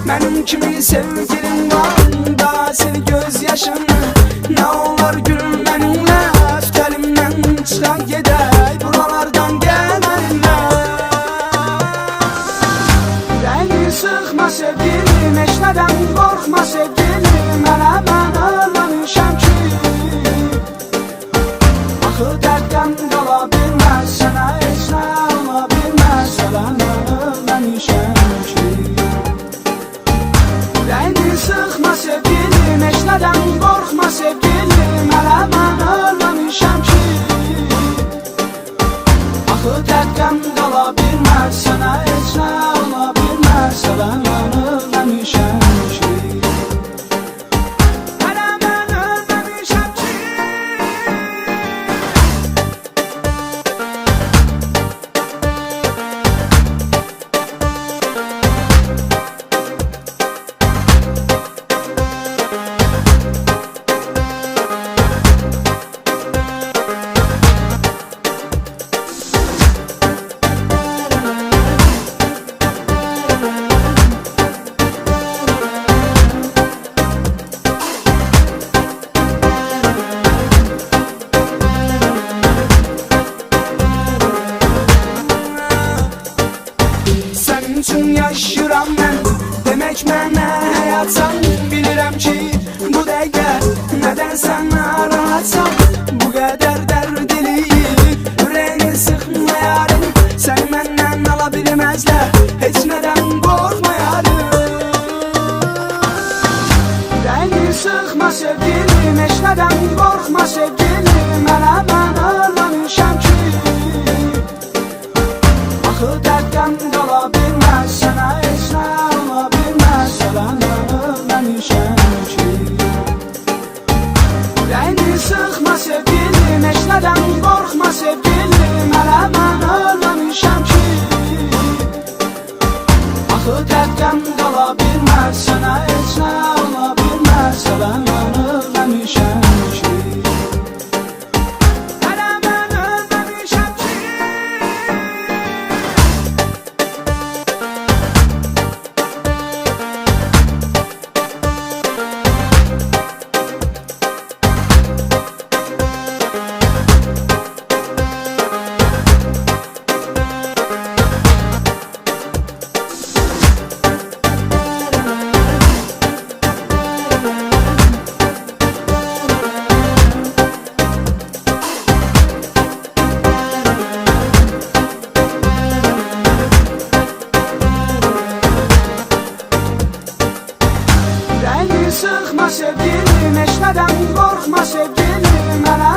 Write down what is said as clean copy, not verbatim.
Benim kimi sevgilim var da sil gözyaşını. Ne olur gül benimle, tut elimden çıkar gedey buralardan gel benimle. Beni sıkma sevgilim, eşneden korkma sevgilim. Hele ben ölmemişim ki, axı dertten qala bilməz, sənə heç nə ola bilməz. Hele ben ölmemişim ki. Beni sıkma sevgilim, eşneden korkma sevgilim. Hele ben ölmemişim ki, axı dertten qala bilməz, sənə heç nə ola bilməz. Hele ben ölmemişim ki. Sənin üçün yaşıram mən, demək mənə həyatsan. Bilirəm ki, bu dəqiqə nədənsə narahatsan. Bu qədər dərd eləyib, ürəyini sıxma yarım. Səni məndən ala bilməzlər, heç nədən qorxma yarım. Ürəyini sıxma sevgilim, heç nədən qorxma sevgilim. Hələ mən ölməmişəm ki, axı dərddən qala bilməz, sənə heç nə ola bilməz. Hələ mən ölməmişəm ki. Ürəyini sıxma sevgilim, heç nədən qorxma sevgilim. Hələ mən ölməmişəm ki, axı dərddən qala bilməz, sənə heç nə ola bilməz. Hələ mən ölməmişəm ki. Ürəyini sıxma sevgilim, heç nədən qorxma sevgilim. Hələ